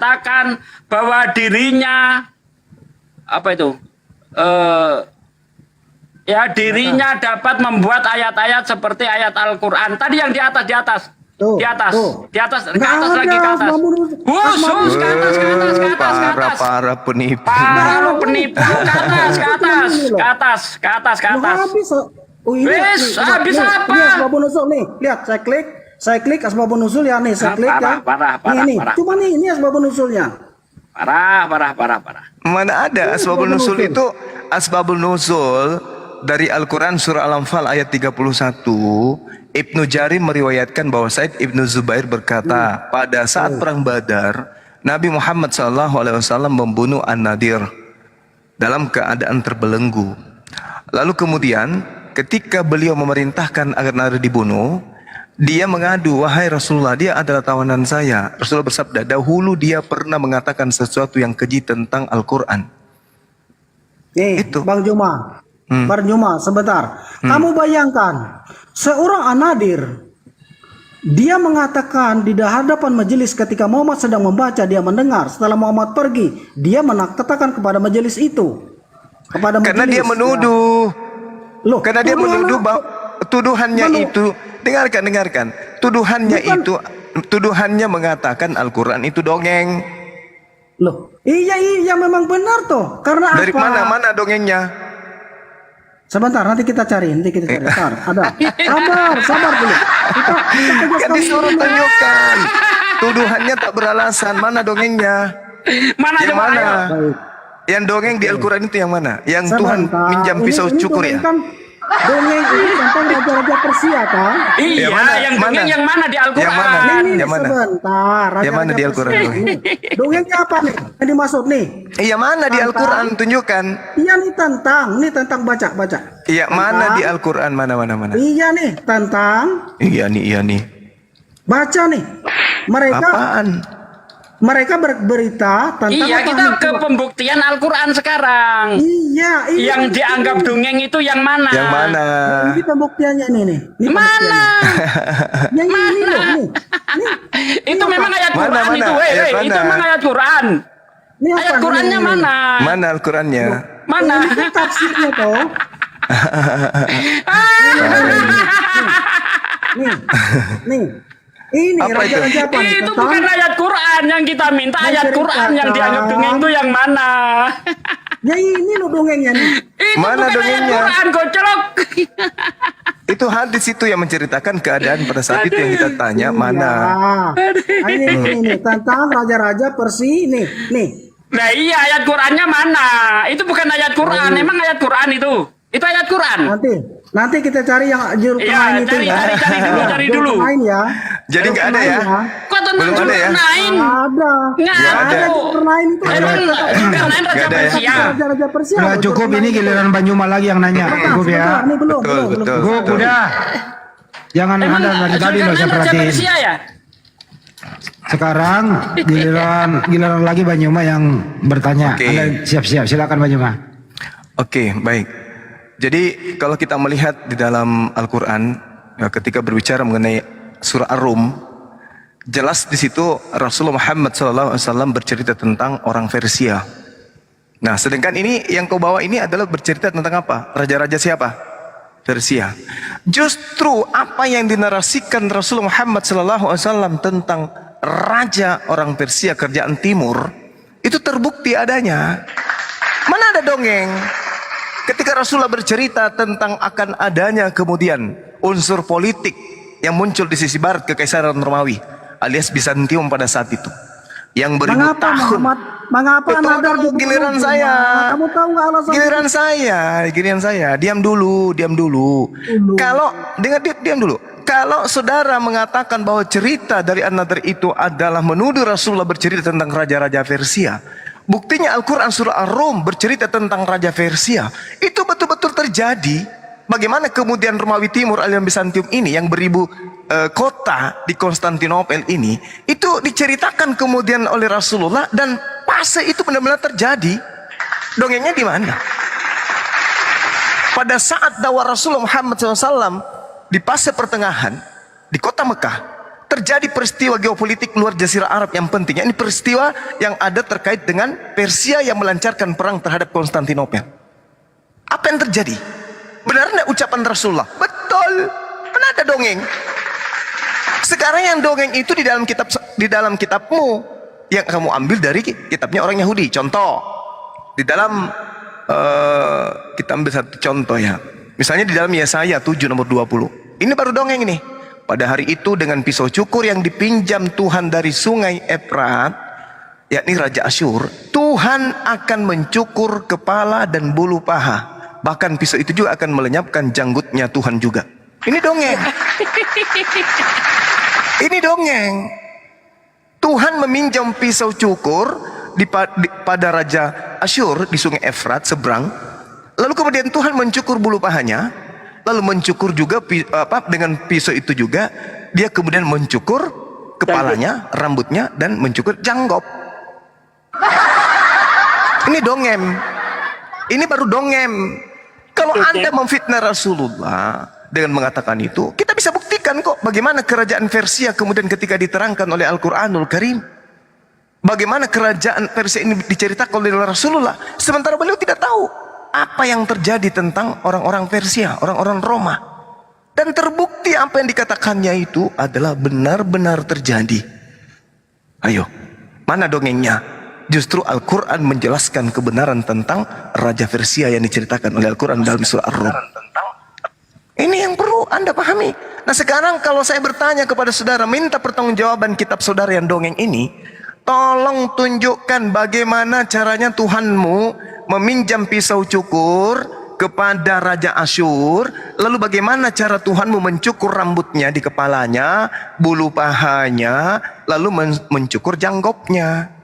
mengatakan bahwa dirinya apa itu? Ya dirinya dapat membuat ayat-ayat seperti ayat Al-Qur'an. Tadi yang di atas, di atas. Tuh, Di atas, tuh. di atas, ke Nggak atas ada lagi ke atas. Khusus ke atas, ke atas, ke atas, ke atas. Para penipu. Para lu penipu, ke atas, ke atas, ke atas, ke atas, ke Nah, atas. habis. Oh ini, Wes, habis apa? Ini asbabun nuzul nih. Lihat, saya klik asbabun nuzul ya nih, saya klik ya. Parah. Nih, cuma nih, ini asbabun nuzulnya. Parah. Mana ada asbabun nuzul itu? Asbabun nuzul dari Al-Quran surah Al-Anfal ayat 31. Ibnu Jarir meriwayatkan bahwa Said Ibnu Zubair berkata, pada saat perang Badar, Nabi Muhammad SAW membunuh An-Nadir dalam keadaan terbelenggu. Lalu kemudian ketika beliau memerintahkan agar Nadir dibunuh, dia mengadu, wahai Rasulullah, dia adalah tawanan saya. Rasulullah bersabda, dahulu dia pernah mengatakan sesuatu yang keji tentang Al-Quran. Nih, Itu. Bang Juma. Bang Juma, sebentar. Kamu bayangkan, seorang An-Nadir, dia mengatakan di hadapan majelis ketika Muhammad sedang membaca, dia mendengar. Setelah Muhammad pergi, dia katakan kepada majelis itu. Karena dia menuduh. Loh, Karena dia menuduh bahwa tuduhannya itu, dengarkan. Tuduhannya mengatakan Al-Quran itu dongeng. Loh, iya memang benar toh. Karena Dari apa? mana dongengnya? Sebentar, nanti kita cari. Bentar, ada. Sabar dulu. Kita Kan disuruh tunjukkan. Tuduhannya tak beralasan. Mana dongengnya? Mana Yang coba, mana? ayo. Baik. Yang dongeng di Al-Quran itu yang mana? Yang Tuhan Sebentar. minjam pisau Ini cukur dongeng ya? Kan, dongeng ini tentang raja-raja Persia kan? Iya, yang dongeng yang mana di Al-Quran? Yang mana? Ini Yang mana? sebentar. Yang mana di Al-Quran? Persia. Dongengnya apa nih? Yang dimaksud nih? Iya mana di Al-Quran? Tunjukkan. Iya nih tentang baca. Iya mana di Al-Quran? Mana? Iya nih tentang Iya nih. baca nih. Apaan? Mereka berberita tentang Iya, apa kita nih? ke pembuktian Al-Quran sekarang. Iya. Yang dianggap dongeng itu yang mana? Yang mana? Ini pembuktiannya nih. Ini Mana? pembuktiannya. Yang ini loh nih. Itu memang ayat Mana, Quran mana? itu, Ayat itu mana? memang ayat Quran. Ini apa Ayat nih? Qurannya Ini. mana? Mana Al-Qurannya? Mana? Ini kan tafsirnya toh. Nih. Ini Apa itu? raja-raja apa nih? Itu Tentang- bukan ayat Quran yang kita minta, ayat Quran yang dianggap dongeng itu yang mana? Ya ini loh dongengnya nih. Itu Mana bukan dongengnya? ayat Quran, gocok. Itu hadis itu yang menceritakan keadaan pada saat itu yang kita tanya mana? Ini tentang raja-raja Persia nih. Nah iya, ayat Qurannya mana? Itu bukan ayat Quran, emang ayat Quran itu? Itu ayat Quran. Nanti kita cari yang juru Iya, kemain itu ya. cari dulu. Juru kemain ya. Jadi nggak ada ya? Kok tentang Belum ada ya? Zulkarnain? Ada. Nggak ada. Juru kemain itu. Emang Zulkarnain raja Nggak ada ya? Persia. Raja-raja Persia. Udah cukup, ini giliran Banyuma lagi yang nanya. Cukup ya. Ini belum. Betul. Cukup udah. Jangan Emang Anda dari tadi loh saya Zulkarnain raja perhatiin. Persia ya? Sekarang giliran lagi Banyuma yang bertanya. Oke. Anda siap-siap, silakan Banyuma. Oke, baik. Jadi kalau kita melihat di dalam Al-Quran, ya, ketika berbicara mengenai surah Ar-Rum, jelas di situ Rasulullah Muhammad SAW bercerita tentang orang Persia. Nah, sedangkan ini yang kau bawa ini adalah bercerita tentang apa? Raja-raja siapa? Persia. Justru apa yang dinarasikan Rasulullah Muhammad SAW tentang raja orang Persia kerajaan timur itu terbukti adanya. Mana ada dongeng? Ketika Rasulullah bercerita tentang akan adanya kemudian unsur politik yang muncul di sisi barat kekaisaran Romawi alias Bizantium pada saat itu yang beribu tahun. Mengapa Nadar Tunggu, giliran saya. Kamu tahu nggak alasan? Giliran saya. Diam dulu. Kalau diam dulu. Kalau saudara mengatakan bahwa cerita dari An-Nadr itu adalah menuduh Rasulullah bercerita tentang raja-raja Persia, buktinya Al-Quran surah Ar-Rum bercerita tentang raja Persia. Itu betul-betul terjadi. Bagaimana kemudian Romawi Timur alias Bizantium ini yang beribu kota di Konstantinopel ini itu diceritakan kemudian oleh Rasulullah dan fase itu benar-benar terjadi. Dongengnya di mana? Pada saat dakwah Rasulullah Muhammad SAW di fase pertengahan di kota Mekah, terjadi peristiwa geopolitik luar Jazirah Arab yang penting. Ini peristiwa yang ada terkait dengan Persia yang melancarkan perang terhadap Konstantinopel. Apa yang terjadi? Benar tidak ucapan Rasulullah? Betul. Mana ada dongeng? Sekarang yang dongeng itu di dalam kitabmu yang kamu ambil dari kitabnya orang Yahudi. Contoh, di dalam kita ambil satu contoh ya. Misalnya di dalam Yesaya 7 nomor 20. Ini baru dongeng ini. Pada hari itu dengan pisau cukur yang dipinjam Tuhan dari sungai Efrat, yakni Raja Asyur, Tuhan akan mencukur kepala dan bulu paha. Bahkan pisau itu juga akan melenyapkan janggutnya Tuhan juga. Ini dongeng. Ini dongeng. Tuhan meminjam pisau cukur pada Raja Asyur di sungai Efrat seberang. Lalu kemudian Tuhan mencukur bulu pahanya. Lalu mencukur juga dengan pisau itu juga. Dia kemudian mencukur kepalanya, rambutnya, dan mencukur janggut. Ini dongeng. Ini baru dongeng. Kalau Anda memfitnah Rasulullah dengan mengatakan itu, kita bisa buktikan kok bagaimana kerajaan Persia kemudian ketika diterangkan oleh Al-Quranul Karim. Bagaimana kerajaan Persia ini diceritakan oleh Rasulullah. Sementara beliau tidak tahu apa yang terjadi tentang orang-orang Persia, orang-orang Roma. Dan terbukti apa yang dikatakannya itu adalah benar-benar terjadi. Ayo, mana dongengnya? Justru Al-Quran menjelaskan kebenaran tentang Raja Persia yang diceritakan oleh Al-Quran dalam surah Ar-Rum. Ini yang perlu Anda pahami. Nah sekarang kalau saya bertanya kepada saudara, minta pertanggungjawaban kitab saudara yang dongeng ini, tolong tunjukkan bagaimana caranya Tuhanmu meminjam pisau cukur kepada Raja Asyur. Lalu bagaimana cara Tuhanmu mencukur rambutnya di kepalanya, bulu pahanya, lalu mencukur janggoknya.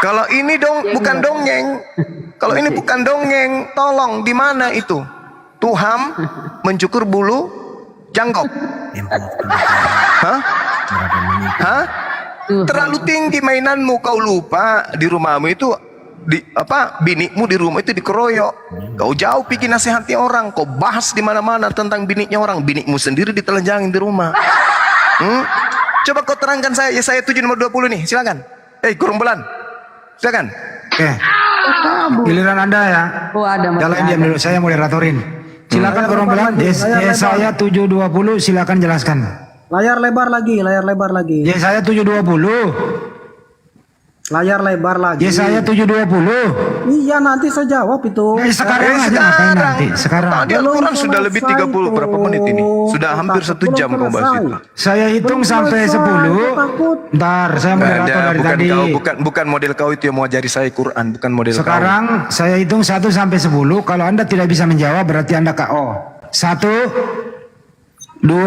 Kalau ini bukan dongeng. Kalau ini bukan dongeng, tolong di mana itu? Tuhan mencukur bulu janggok. Hah? Hah? Terlalu tinggi mainanmu, kau lupa di rumahmu itu binikmu di rumah itu dikeroyok. Kau jauh pergi nasihati orang, kau bahas di mana-mana tentang biniknya orang, binikmu sendiri ditelanjangin di rumah. Coba kau terangkan saya 7 nomor 20 nih, silakan. Gerombolan. Silakan. Oke. Giliran Anda ya. Oh, ada Mas. Jalan diam dulu, saya moderatorin. Silakan gerombolan. Yesaya 7:20 silakan jelaskan. Layar lebar lagi. Yesaya 7:20. Layar lebar lagi. Yesaya 7:20. Iya, nanti saya jawab itu. Sekarang aja ngapain nanti? Sekarang. Tadi Al-Quran sudah lebih 30 berapa menit ini? Sudah hampir 1 jam kau bahas itu. Saya hitung sampai 10. Ntar saya moderator dari tadi. Bukan model kau itu yang mau ajari saya Quran, bukan model Sekarang saya hitung 1 sampai 10. Kalau Anda tidak bisa menjawab berarti Anda KO. 1, 2,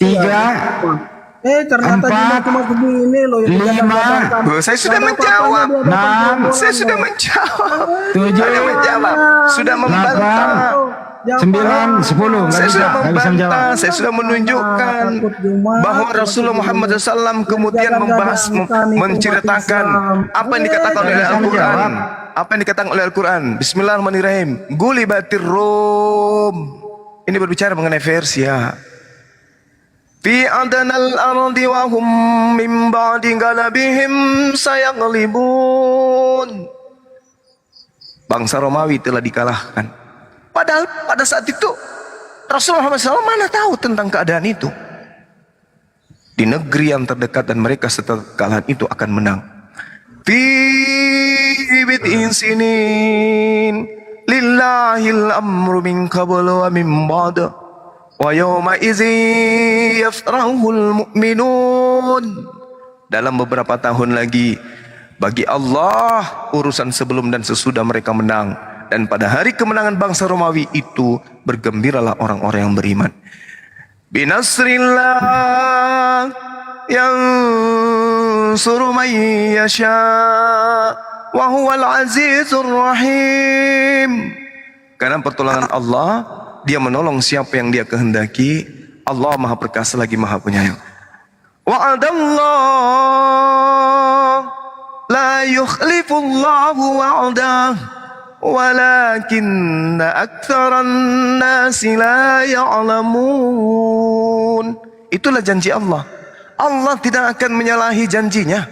3. Ternyata 4, cuma begini loh. 5. Saya sudah menjawab. 6. Saya sudah menjawab. 7. Sudah menjawab. Sudah membantah. 9, 10. Saya sudah Nggak bisa menjawab. membantah. Saya sudah menunjukkan bahwa Rasulullah Muhammad SAW kemudian membahas, menceritakan apa yang dikatakan oleh Al-Quran. Apa yang dikatakan oleh Al-Quran. Bismillahirrahmanirrahim. Gulibatir Rum. Ini berbicara mengenai Persia. Fi adanal ardi wa hum min ba'di galabihim sayaglibun. Bangsa Romawi telah dikalahkan. Padahal pada saat itu Rasulullah SAW mana tahu tentang keadaan itu. Di negeri yang terdekat dan mereka setelah kekalahan itu akan menang. Fi bid'in sinin lillahil amru min qablu wa min ba'du. Wa yawma idzi yafrahul mu'minun. Dalam beberapa tahun lagi bagi Allah urusan sebelum dan sesudah mereka menang, dan pada hari kemenangan bangsa Romawi itu bergembiralah orang-orang yang beriman. Binasrillah yansuru man yasha wa huwal azizur rahim. Karena pertolongan Allah, Dia menolong siapa yang Dia kehendaki. Allah Maha Perkasa lagi Maha Penyayang. Wa'adallah la yukhlifullahu wa'adah walakinna aktsaran nasi la ya'lamun. Itulah janji Allah. Allah tidak akan menyalahi janjinya,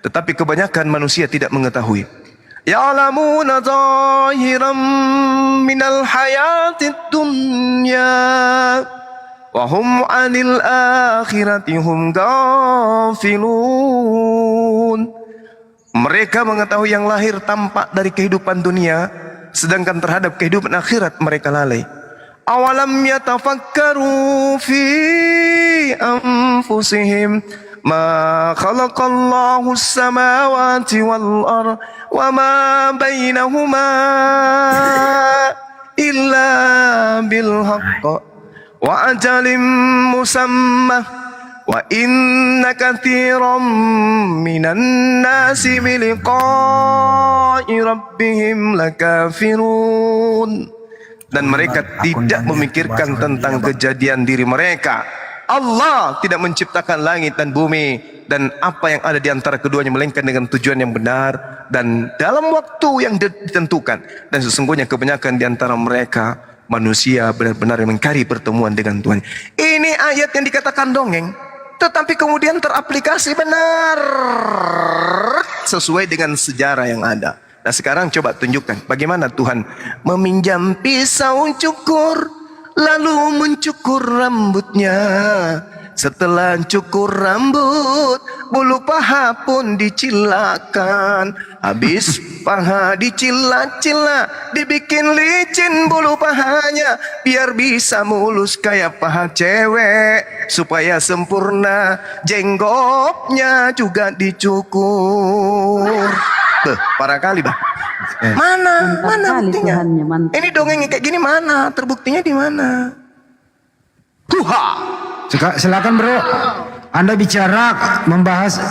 tetapi kebanyakan manusia tidak mengetahui. Ya'lamuna zahiran minal hayatid dunya wa hum 'anil akhirati hum ghafilun. Mereka mengetahui yang lahir tampak dari kehidupan dunia, sedangkan terhadap kehidupan akhirat mereka lalai. Awalam yatafakkaru fi anfusihim ma khalaqallahu as-samawati wal ard wa ma bainahuma illa bil haqq wa ajalin musammah wa inna katsiran minan nasi bi liqa'i rabbihim lakafirun. Dan mereka tidak memikirkan tentang kejadian diri mereka. Allah tidak menciptakan langit dan bumi dan apa yang ada di antara keduanya, melainkan dengan tujuan yang benar dan dalam waktu yang ditentukan. Dan sesungguhnya kebanyakan di antara mereka manusia benar-benar yang mengingkari pertemuan dengan Tuhan. Ini ayat yang dikatakan dongeng, tetapi kemudian teraplikasi benar sesuai dengan sejarah yang ada. Nah sekarang coba tunjukkan bagaimana Tuhan meminjam pisau cukur lalu mencukur rambutnya. Setelah cukur rambut, bulu paha pun dicilakan. Habis paha dicila-cila, dibikin licin bulu pahanya, biar bisa mulus kayak paha cewek. Supaya sempurna, jenggotnya juga dicukur. Parah kali, Bah. Mana buktinya? Ini dongeng kayak gini mana? Terbuktinya di mana? Tuha. Silakan bro, Anda bicara membahas